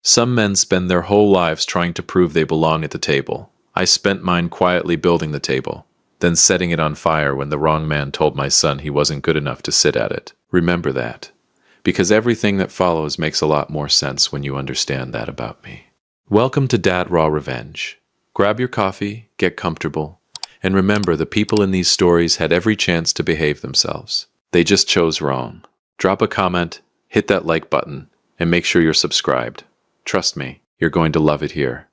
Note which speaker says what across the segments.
Speaker 1: Some men spend their whole lives trying to prove they belong at the table. I spent mine quietly building the table, then setting it on fire when the wrong man told my son he wasn't good enough to sit at it. Remember that, because everything that follows makes a lot more sense when you understand that about me. Welcome to Dad Raw Revenge. Grab your coffee, get comfortable, and remember the people in these stories had every chance to behave themselves. They just chose wrong. Drop a comment, hit that like button, and make sure you're subscribed. Trust me, you're going to love it here.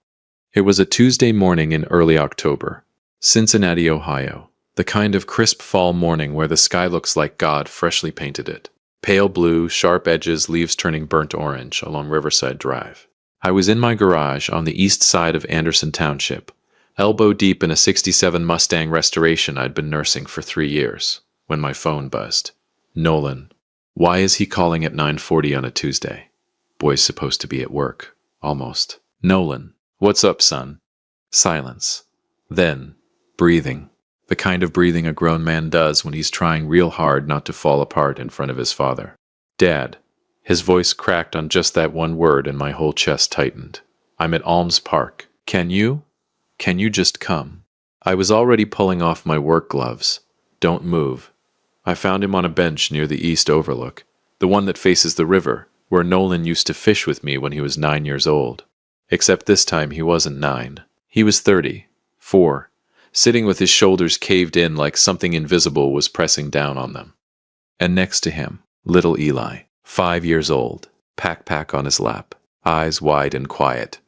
Speaker 1: It was a Tuesday morning in early October, Cincinnati, Ohio, the kind of crisp fall morning where the sky looks like God freshly painted it. Pale blue, sharp edges, leaves turning burnt orange along Riverside Drive. I was in my garage on the east side of Anderson Township, elbow deep in a '67 Mustang restoration I'd been nursing for 3 years, when my phone buzzed. Nolan. Why is he calling at 9:40 on a Tuesday? Boy's supposed to be at work. Almost. Nolan. What's up, son? Silence. Then, breathing. The kind of breathing a grown man does when he's trying real hard not to fall apart in front of his father. Dad. His voice cracked on just that one word and my whole chest tightened. I'm at Alms Park. Can you just come? I was already pulling off my work gloves. Don't move. I found him on a bench near the east overlook, the one that faces the river, where Nolan used to fish with me when he was 9 years old. Except this time he wasn't 9. He was 34, sitting with his shoulders caved in like something invisible was pressing down on them. And next to him, little Eli, 5 years old, pack on his lap, eyes wide and quiet.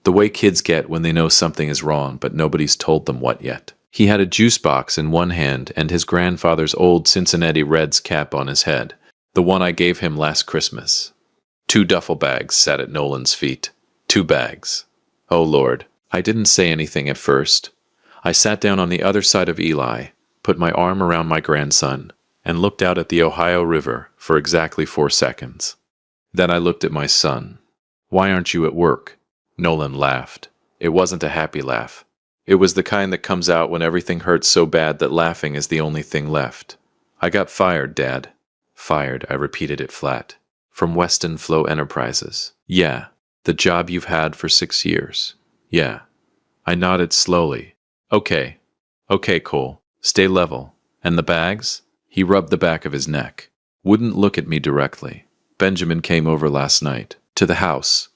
Speaker 1: The way kids get when they know something is wrong but nobody's told them what yet. He had a juice box in one hand and his grandfather's old Cincinnati Reds cap on his head, the one I gave him last Christmas. 2 duffel bags sat at Nolan's feet. 2 bags. Oh Lord, I didn't say anything at first. I sat down on the other side of Eli, put my arm around my grandson, and looked out at the Ohio River for exactly 4 seconds. Then I looked at my son. Why aren't you at work? Nolan laughed. It wasn't a happy laugh. It was the kind that comes out when everything hurts so bad that laughing is the only thing left. I got fired, Dad. Fired, I repeated it flat. From Weston Flow Enterprises. Yeah. The job you've had for 6 years. Yeah. I nodded slowly. Okay, Cole. Stay level. And the bags? He rubbed the back of his neck. Wouldn't look at me directly. Benjamin came over last night. To the house.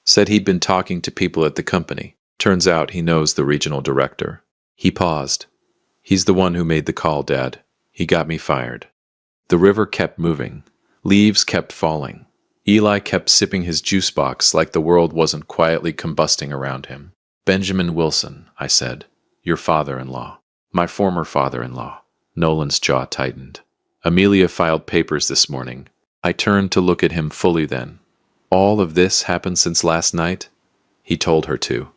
Speaker 1: Said he'd been talking to people at the company. Turns out he knows the regional director. He paused. He's the one who made the call, Dad. He got me fired. The river kept moving. Leaves kept falling. Eli kept sipping his juice box like the world wasn't quietly combusting around him. Benjamin Wilson, I said. Your father-in-law. My former father-in-law. Nolan's jaw tightened. Amelia filed papers this morning. I turned to look at him fully then. All of this happened since last night? He told her to.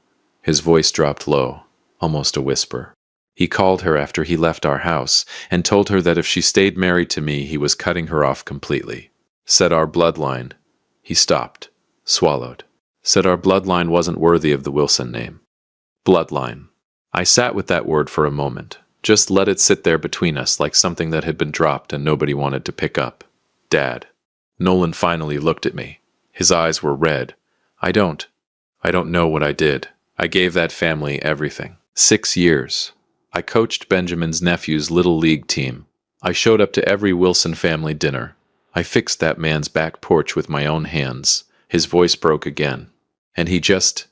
Speaker 1: His voice dropped low, almost a whisper. He called her after he left our house and told her that if she stayed married to me, he was cutting her off completely. Said our bloodline. He stopped, swallowed. Said our bloodline wasn't worthy of the Wilson name. Bloodline. I sat with that word for a moment. Just let it sit there between us like something that had been dropped and nobody wanted to pick up. Dad. Nolan finally looked at me. His eyes were red. I don't know what I did. I gave that family everything. 6 years. I coached Benjamin's nephew's little league team. I showed up to every Wilson family dinner. I fixed that man's back porch with my own hands. His voice broke again. And he just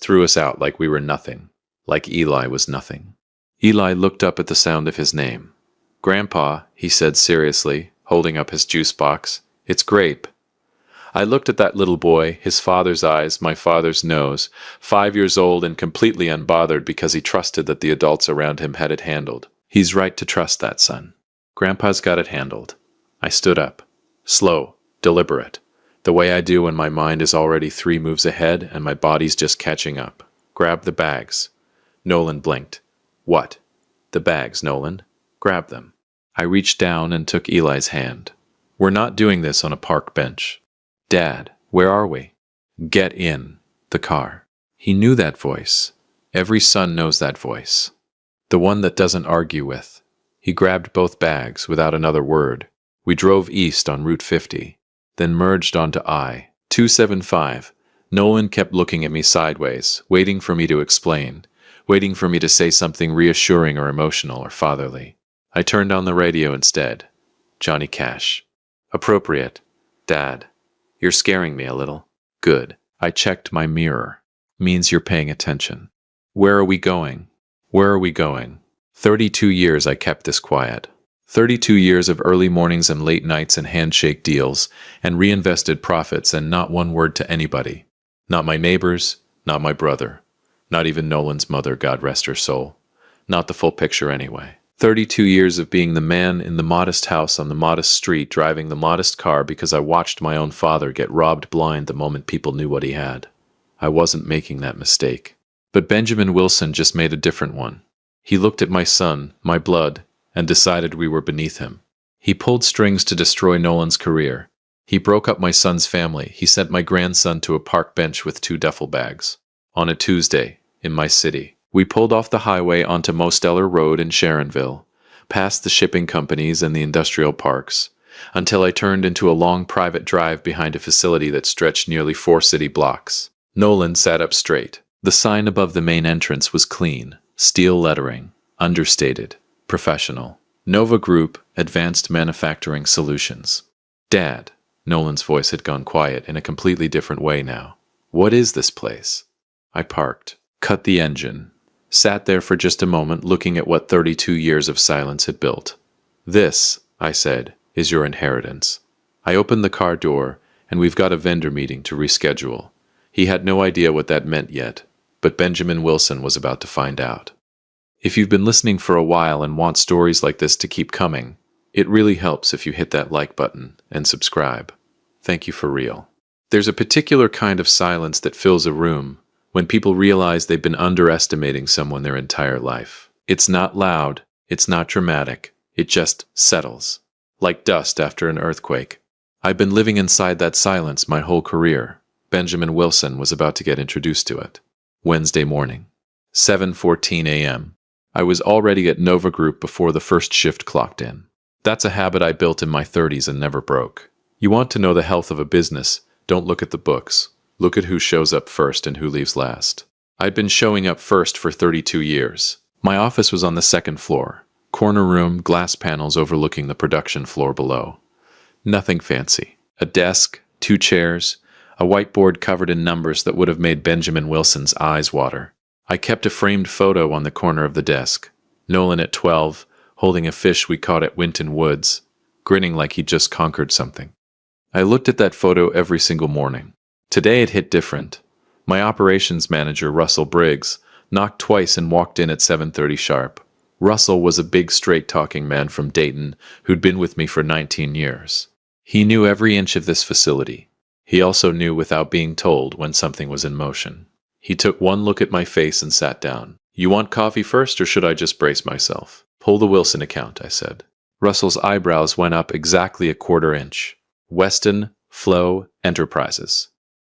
Speaker 1: threw us out like we were nothing. Like Eli was nothing. Eli looked up at the sound of his name. Grandpa, he said seriously, holding up his juice box. It's grape. I looked at that little boy, his father's eyes, my father's nose, 5 years old and completely unbothered because he trusted that the adults around him had it handled. He's right to trust that, son. Grandpa's got it handled. I stood up. Slow, deliberate. The way I do when my mind is already 3 moves ahead and my body's just catching up. Grab the bags. Nolan blinked. What? The bags, Nolan. Grab them. I reached down and took Eli's hand. We're not doing this on a park bench. Dad, where are we? Get in the car. He knew that voice. Every son knows that voice. The one that doesn't argue with. He grabbed both bags without another word. We drove east on Route 50, then merged onto I-275, Nolan kept looking at me sideways, waiting for me to explain, waiting for me to say something reassuring or emotional or fatherly. I turned on the radio instead. Johnny Cash. Appropriate. Dad. You're scaring me a little. Good. I checked my mirror. Means you're paying attention. Where are we going? Where are we going? 32 years I kept this quiet. 32 years of early mornings and late nights and handshake deals, and reinvested profits, and not one word to anybody. Not my neighbors, not my brother. Not even Nolan's mother, God rest her soul. Not the full picture anyway. 32 years of being the man in the modest house on the modest street, driving the modest car because I watched my own father get robbed blind the moment people knew what he had. I wasn't making that mistake. But Benjamin Wilson just made a different one. He looked at my son, my blood, and decided we were beneath him. He pulled strings to destroy Nolan's career. He broke up my son's family. He sent my grandson to a park bench with 2 duffel bags. On a Tuesday, in my city, we pulled off the highway onto Mosteller Road in Sharonville, past the shipping companies and the industrial parks, until I turned into a long private drive behind a facility that stretched nearly 4 city blocks. Nolan sat up straight. The sign above the main entrance was clean, steel lettering, understated, professional. Nova Group, Advanced Manufacturing Solutions. Dad. Nolan's voice had gone quiet in a completely different way now. What is this place? I parked, cut the engine, sat there for just a moment looking at what 32 years of silence had built. This, I said, is your inheritance. I opened the car door, and we've got a vendor meeting to reschedule. He had no idea what that meant yet, but Benjamin Wilson was about to find out. If you've been listening for a while and want stories like this to keep coming, it really helps if you hit that like button and subscribe. Thank you for real. There's a particular kind of silence that fills a room when people realize they've been underestimating someone their entire life. It's not loud, it's not dramatic, it just settles, like dust after an earthquake. I've been living inside that silence my whole career. Benjamin Wilson was about to get introduced to it. Wednesday morning, 7:14 a.m. I was already at Nova Group before the first shift clocked in. That's a habit I built in my 30s and never broke. You want to know the health of a business, don't look at the books. Look at who shows up first and who leaves last. I'd been showing up first for 32 years. My office was on the 2nd floor. Corner room, glass panels overlooking the production floor below. Nothing fancy. A desk, 2 chairs, a whiteboard covered in numbers that would have made Benjamin Wilson's eyes water. I kept a framed photo on the corner of the desk. Nolan at 12, holding a fish we caught at Winton Woods, grinning like he'd just conquered something. I looked at that photo every single morning. Today it hit different. My operations manager, Russell Briggs, knocked twice and walked in at 7:30 sharp. Russell was a big straight-talking man from Dayton who'd been with me for 19 years. He knew every inch of this facility. He also knew without being told when something was in motion. He took one look at my face and sat down. You want coffee first, or should I just brace myself? Pull the Wilson account, I said. Russell's eyebrows went up exactly a 1/4 inch. Weston Flow Enterprises.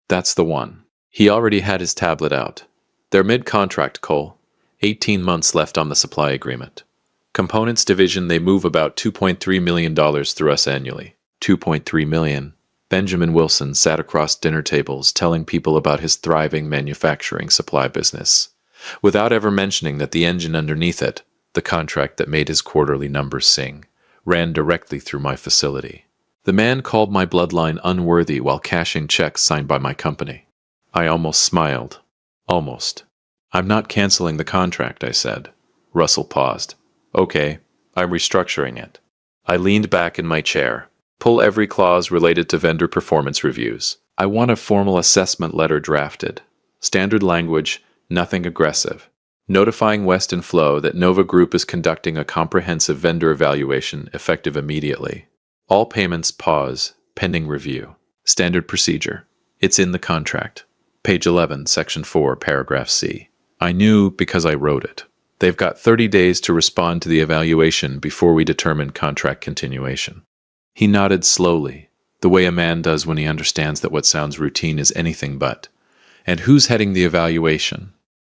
Speaker 1: That's the one. He already had his tablet out. They're mid-contract, Cole. 18 months left on the supply agreement. Components division, they move about $2.3 million through us annually. $2.3 million. Benjamin Wilson sat across dinner tables telling people about his thriving manufacturing supply business, without ever mentioning that the engine underneath it, the contract that made his quarterly numbers sing, ran directly through my facility. The man called my bloodline unworthy while cashing checks signed by my company. I almost smiled. Almost. I'm not canceling the contract, I said. Russell paused. Okay, I'm restructuring it. I leaned back in my chair. Pull every clause related to vendor performance reviews. I want a formal assessment letter drafted. Standard language, nothing aggressive. Notifying Weston Flow that Nova Group is conducting a comprehensive vendor evaluation effective immediately. All payments pause, pending review. Standard procedure. It's in the contract. Page 11, Section 4, Paragraph C. I knew because I wrote it. They've got 30 days to respond to the evaluation before we determine contract continuation. He nodded slowly, the way a man does when he understands that what sounds routine is anything but. And who's heading the evaluation?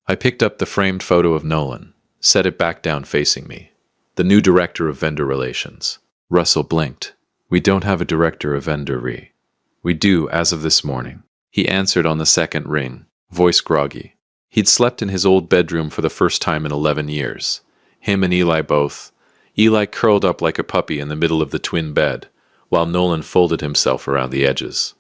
Speaker 1: I picked up the framed photo of Nolan, set it back down facing me. The new director of vendor relations. Russell blinked. We don't have a director of vendor re. We do as of this morning. He answered on the second ring, voice groggy. He'd slept in his old bedroom for the first time in 11 years. Him and Eli both. Eli curled up like a puppy in the middle of the twin bed, while Nolan folded himself around the edges.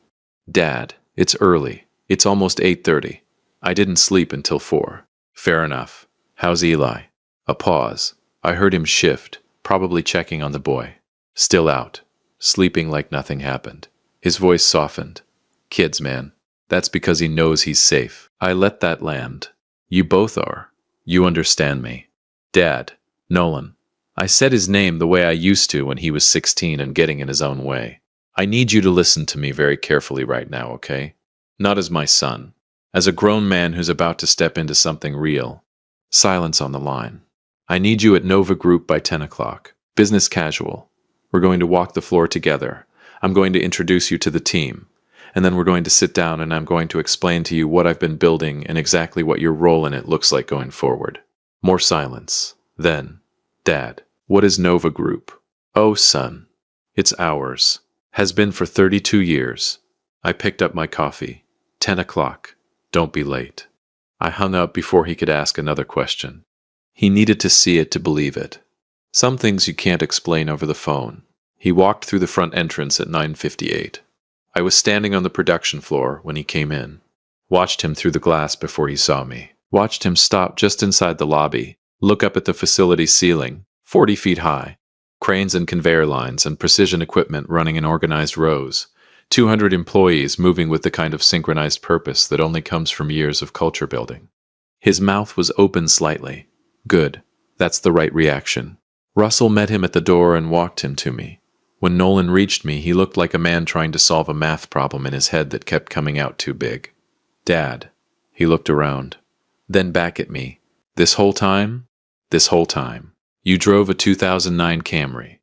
Speaker 1: Dad, it's early. It's almost 8:30. I didn't sleep until 4. Fair enough. How's Eli? A pause. I heard him shift, probably checking on the boy. Still out. Sleeping like nothing happened. His voice softened. Kids, man. That's because he knows he's safe. I let that land. You both are. You understand me. Dad. Nolan. I said his name the way I used to when he was 16 and getting in his own way. I need you to listen to me very carefully right now, okay? Not as my son. As a grown man who's about to step into something real. Silence on the line. I need you at Nova Group by 10 o'clock. Business casual. We're going to walk the floor together. I'm going to introduce you to the team. And then we're going to sit down and I'm going to explain to you what I've been building and exactly what your role in it looks like going forward. More silence. Then, Dad, what is Nova Group? Oh, son. It's ours. Has been for 32 years. I picked up my coffee. 10 o'clock. Don't be late. I hung up before he could ask another question. He needed to see it to believe it. Some things you can't explain over the phone. He walked through the front entrance at 9:58. I was standing on the production floor when he came in. Watched him through the glass before he saw me. Watched him stop just inside the lobby, look up at the facility ceiling, 40 feet high. Cranes and conveyor lines and precision equipment running in organized rows. 200 employees moving with the kind of synchronized purpose that only comes from years of culture building. His mouth was open slightly. Good. That's the right reaction. Russell met him at the door and walked him to me. When Nolan reached me, he looked like a man trying to solve a math problem in his head that kept coming out too big. Dad. He looked around. Then back at me. This whole time? This whole time. You drove a 2009 Camry.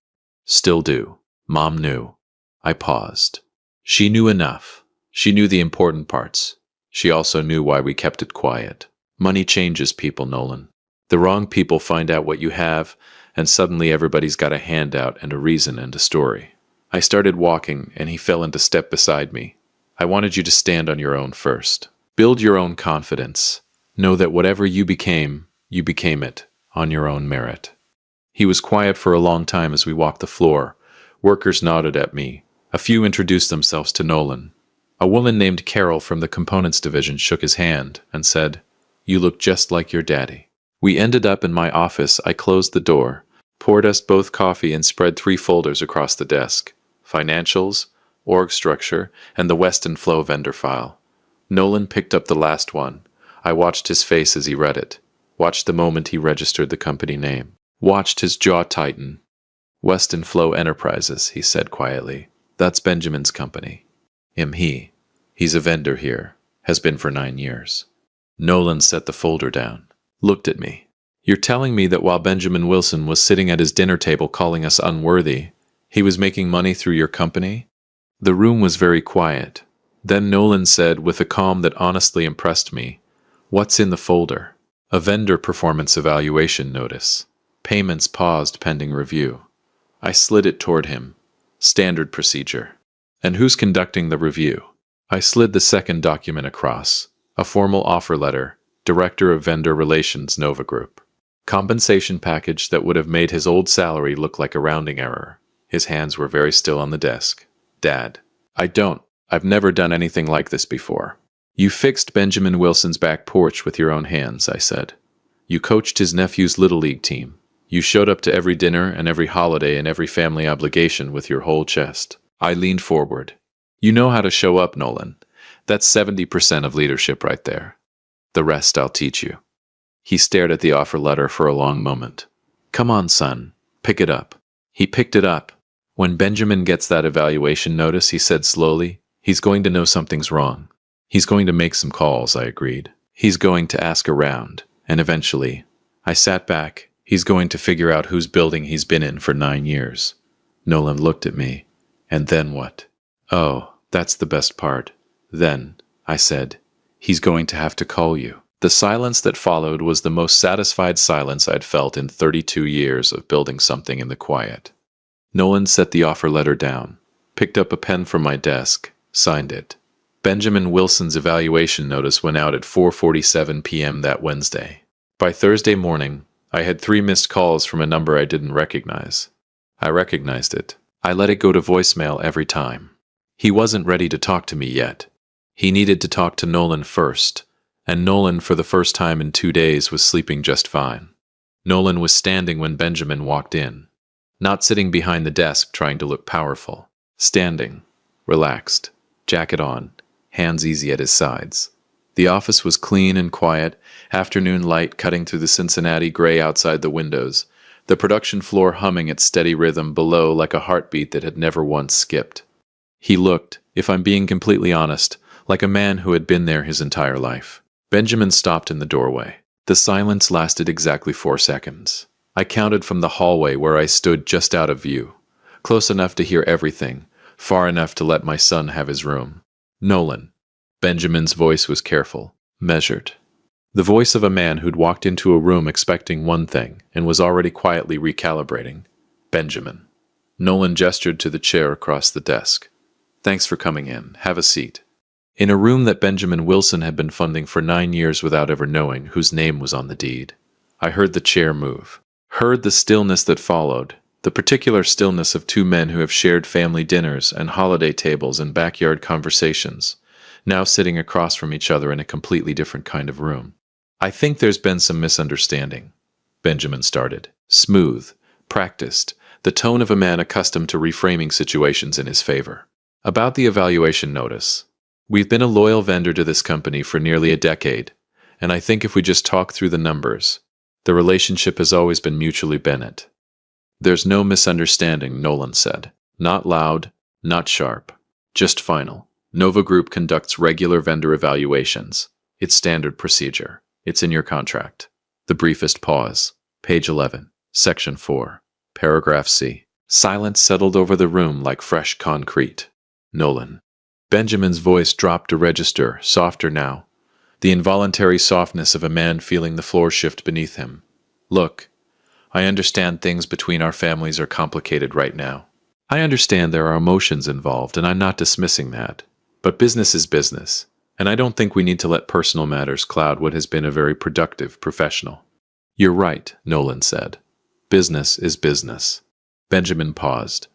Speaker 1: Still do. Mom knew. I paused. She knew enough. She knew the important parts. She also knew why we kept it quiet. Money changes people, Nolan. The wrong people find out what you have, and suddenly everybody's got a handout and a reason and a story. I started walking, and he fell into step beside me. I wanted you to stand on your own first. Build your own confidence. Know that whatever you became it, on your own merit. He was quiet for a long time as we walked the floor. Workers nodded at me. A few introduced themselves to Nolan. A woman named Carol from the Components Division shook his hand and said, "You look just like your daddy." We ended up in my office. I closed the door, poured us both coffee and spread 3 folders across the desk. Financials, org structure, and the Weston Flow vendor file. Nolan picked up the last one. I watched his face as he read it. Watched the moment he registered the company name. Watched his jaw tighten. Weston Flow Enterprises, he said quietly. That's Benjamin's company. He's a vendor here. Has been for 9 years. Nolan set the folder down. Looked at me. You're telling me that while Benjamin Wilson was sitting at his dinner table calling us unworthy, he was making money through your company? The room was very quiet. Then Nolan said with a calm that honestly impressed me, "What's in the folder?" A vendor performance evaluation notice. Payments paused pending review. I slid it toward him. Standard procedure. And who's conducting the review? I slid the second document across. A formal offer letter. Director of Vendor Relations, Nova Group. Compensation package that would have made his old salary look like a rounding error. His hands were very still on the desk. Dad. I've never done anything like this before. You fixed Benjamin Wilson's back porch with your own hands, I said. You coached his nephew's Little League team. You showed up to every dinner and every holiday and every family obligation with your whole chest. I leaned forward. You know how to show up, Nolan. That's 70% of leadership right there. The rest I'll teach you. He stared at the offer letter for a long moment. Come on, son. Pick it up. He picked it up. When Benjamin gets that evaluation notice, he said slowly, he's going to know something's wrong. He's going to make some calls, I agreed. He's going to ask around. And eventually, I sat back. He's going to figure out whose building he's been in for 9 years. Nolan looked at me. And then what? Oh, that's the best part. Then, I said, he's going to have to call you. The silence that followed was the most satisfied silence I'd felt in 32 years of building something in the quiet. Nolan set the offer letter down, picked up a pen from my desk, signed it. Benjamin Wilson's evaluation notice went out at 4:47 p.m. that Wednesday. By Thursday morning, I had 3 missed calls from a number I didn't recognize. I recognized it. I let it go to voicemail every time. He wasn't ready to talk to me yet. He needed to talk to Nolan first, and Nolan, for the first time in 2 days, was sleeping just fine. Nolan was standing when Benjamin walked in, not sitting behind the desk trying to look powerful. Standing, relaxed, jacket on, hands easy at his sides. The office was clean and quiet, afternoon light cutting through the Cincinnati gray outside the windows, the production floor humming its steady rhythm below like a heartbeat that had never once skipped. He looked, if I'm being completely honest, like a man who had been there his entire life. Benjamin stopped in the doorway. The silence lasted exactly 4 seconds. I counted from the hallway where I stood just out of view, close enough to hear everything, far enough to let my son have his room. Nolan. Benjamin's voice was careful, measured. The voice of a man who'd walked into a room expecting one thing and was already quietly recalibrating. Benjamin. Nolan gestured to the chair across the desk. Thanks for coming in. Have a seat. In a room that Benjamin Wilson had been funding for 9 years without ever knowing whose name was on the deed. I heard the chair move. Heard the stillness that followed, the particular stillness of 2 men who have shared family dinners and holiday tables and backyard conversations, now sitting across from each other in a completely different kind of room. I think there's been some misunderstanding, Benjamin started. Smooth, practiced, the tone of a man accustomed to reframing situations in his favor. About the evaluation notice. We've been a loyal vendor to this company for nearly a decade, and I think if we just talk through the numbers, the relationship has always been mutually benefit. There's no misunderstanding, Nolan said. Not loud, not sharp, just final. Nova Group conducts regular vendor evaluations. It's standard procedure. It's in your contract. The briefest pause. Page 11, Section 4, Paragraph C. Silence settled over the room like fresh concrete. Nolan. Benjamin's voice dropped a register, softer now. The involuntary softness of a man feeling the floor shift beneath him. Look, I understand things between our families are complicated right now. I understand there are emotions involved, and I'm not dismissing that. But business is business, and I don't think we need to let personal matters cloud what has been a very productive professional. You're right, Nolan said. Business is business. Benjamin paused.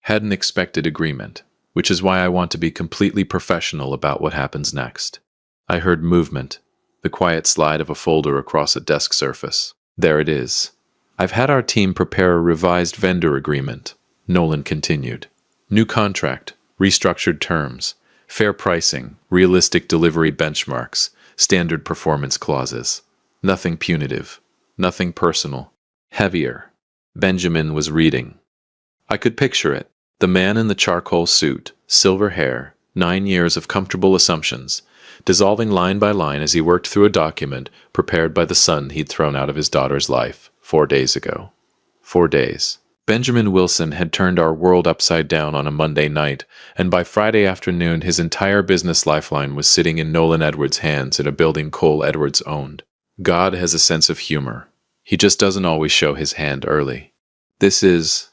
Speaker 1: Hadn't expected agreement, which is why I want to be completely professional about what happens next. I heard movement, the quiet slide of a folder across a desk surface. There it is. I've had our team prepare a revised vendor agreement, Nolan continued. New contract, restructured terms, fair pricing, realistic delivery benchmarks, standard performance clauses. Nothing punitive, nothing personal. Heavier. Benjamin was reading. I could picture it. The man in the charcoal suit, silver hair, 9 years of comfortable assumptions, dissolving line by line as he worked through a document prepared by the son he'd thrown out of his daughter's life 4 days ago. 4 days. Benjamin Wilson had turned our world upside down on a Monday night, and by Friday afternoon his entire business lifeline was sitting in Nolan Edwards' hands in a building Cole Edwards owned. God has a sense of humor. He just doesn't always show his hand early. This is...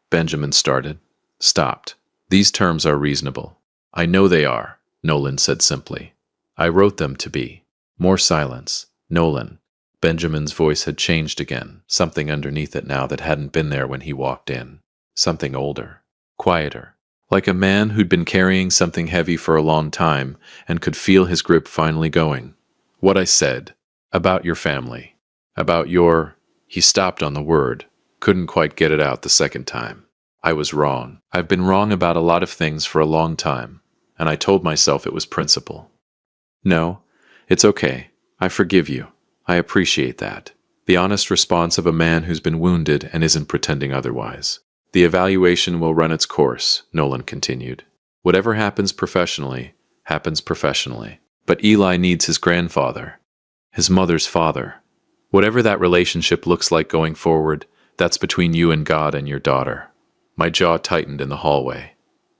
Speaker 1: Benjamin started. Stopped. These terms are reasonable. I know they are, Nolan said simply. I wrote them to be. More silence. Nolan. Benjamin's voice had changed again, something underneath it now that hadn't been there when he walked in. Something older. Quieter. Like a man who'd been carrying something heavy for a long time and could feel his grip finally going. What I said. About your family. About your... He stopped on the word. Couldn't quite get it out the second time. I was wrong. I've been wrong about a lot of things for a long time, and I told myself it was principle. No, it's okay. I forgive you. I appreciate that. The honest response of a man who's been wounded and isn't pretending otherwise. The evaluation will run its course, Nolan continued. Whatever happens professionally, happens professionally. But Eli needs his grandfather, his mother's father. Whatever that relationship looks like going forward, that's between you and God and your daughter. My jaw tightened in the hallway.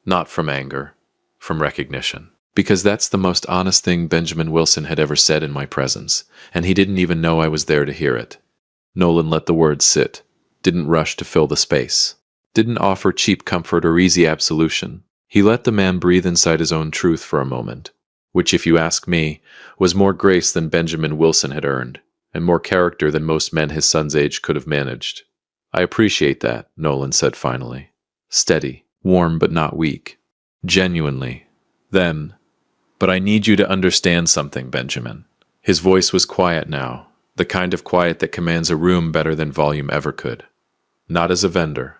Speaker 1: Not from anger, from recognition. Because that's the most honest thing Benjamin Wilson had ever said in my presence, and he didn't even know I was there to hear it. Nolan let the words sit, didn't rush to fill the space, didn't offer cheap comfort or easy absolution, He let the man breathe inside his own truth for a moment, which, if you ask me, was more grace than Benjamin Wilson had earned, and more character than most men his son's age could have managed. I appreciate that, Nolan said finally. Steady, warm but not weak. Genuinely. Then, but I need you to understand something, Benjamin. His voice was quiet now, the kind of quiet that commands a room better than volume ever could. Not as a vendor,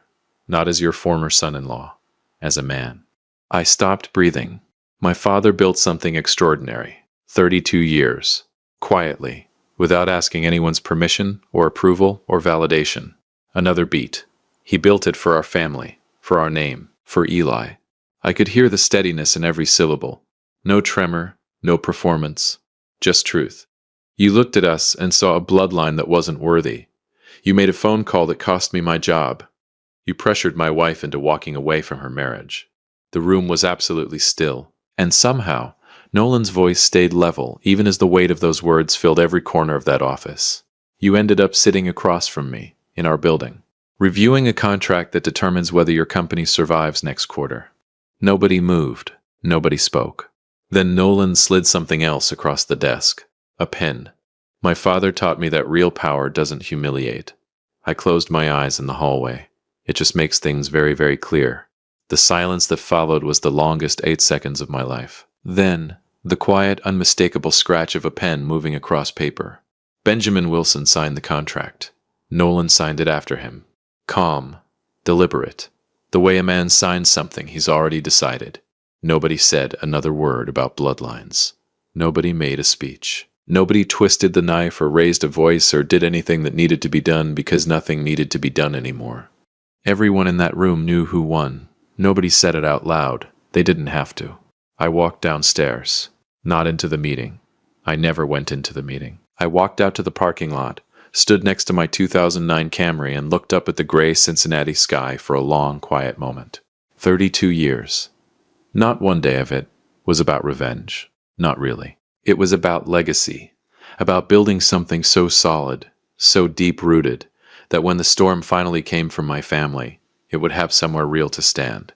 Speaker 1: not as your former son-in-law, as a man. I stopped breathing. My father built something extraordinary. 32 years. Quietly, without asking anyone's permission or approval or validation. Another beat. He built it for our family, for our name, for Eli. I could hear the steadiness in every syllable. No tremor, no performance, just truth. You looked at us and saw a bloodline that wasn't worthy. You made a phone call that cost me my job. You pressured my wife into walking away from her marriage. The room was absolutely still, and somehow, Nolan's voice stayed level even as the weight of those words filled every corner of that office. You ended up sitting across from me, in our building, reviewing a contract that determines whether your company survives next quarter. Nobody moved. Nobody spoke. Then Nolan slid something else across the desk. A pen. My father taught me that real power doesn't humiliate. I closed my eyes in the hallway. It just makes things very, very clear. The silence that followed was the longest 8 seconds of my life. Then, the quiet, unmistakable scratch of a pen moving across paper. Benjamin Wilson signed the contract. Nolan signed it after him. Calm. Deliberate. The way a man signs something he's already decided. Nobody said another word about bloodlines. Nobody made a speech. Nobody twisted the knife or raised a voice or did anything that needed to be done because nothing needed to be done anymore. Everyone in that room knew who won. Nobody said it out loud. They didn't have to. I walked downstairs. Not into the meeting. I never went into the meeting. I walked out to the parking lot, stood next to my 2009 Camry and looked up at the gray Cincinnati sky for a long, quiet moment. 32 years. Not one day of it was about revenge. Not really. It was about legacy, about building something so solid, so deep-rooted, that when the storm finally came from my family, it would have somewhere real to stand.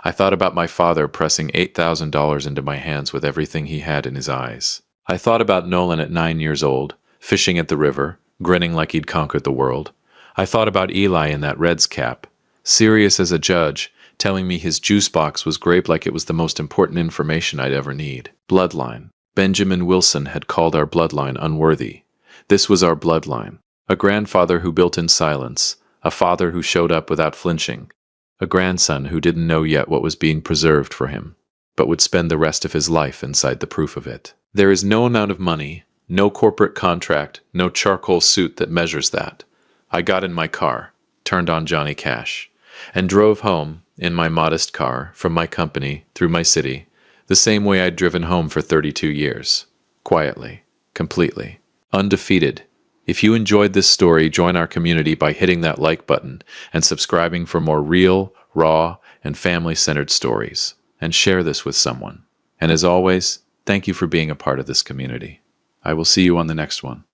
Speaker 1: I thought about my father pressing $8,000 into my hands with everything he had in his eyes. I thought about Nolan at 9 years old, fishing at the river, grinning like he'd conquered the world. I thought about Eli in that Reds cap, serious as a judge, telling me his juice box was grape like it was the most important information I'd ever need. Bloodline. Benjamin Wilson had called our bloodline unworthy. This was our bloodline. A grandfather who built in silence, a father who showed up without flinching, a grandson who didn't know yet what was being preserved for him, but would spend the rest of his life inside the proof of it. There is no amount of money, no corporate contract, no charcoal suit that measures that. I got in my car, turned on Johnny Cash, and drove home, in my modest car, from my company, through my city, the same way I'd driven home for 32 years. Quietly. Completely. Undefeated. If you enjoyed this story, join our community by hitting that like button and subscribing for more real, raw, and family-centered stories. And share this with someone. And as always, thank you for being a part of this community. I will see you on the next one.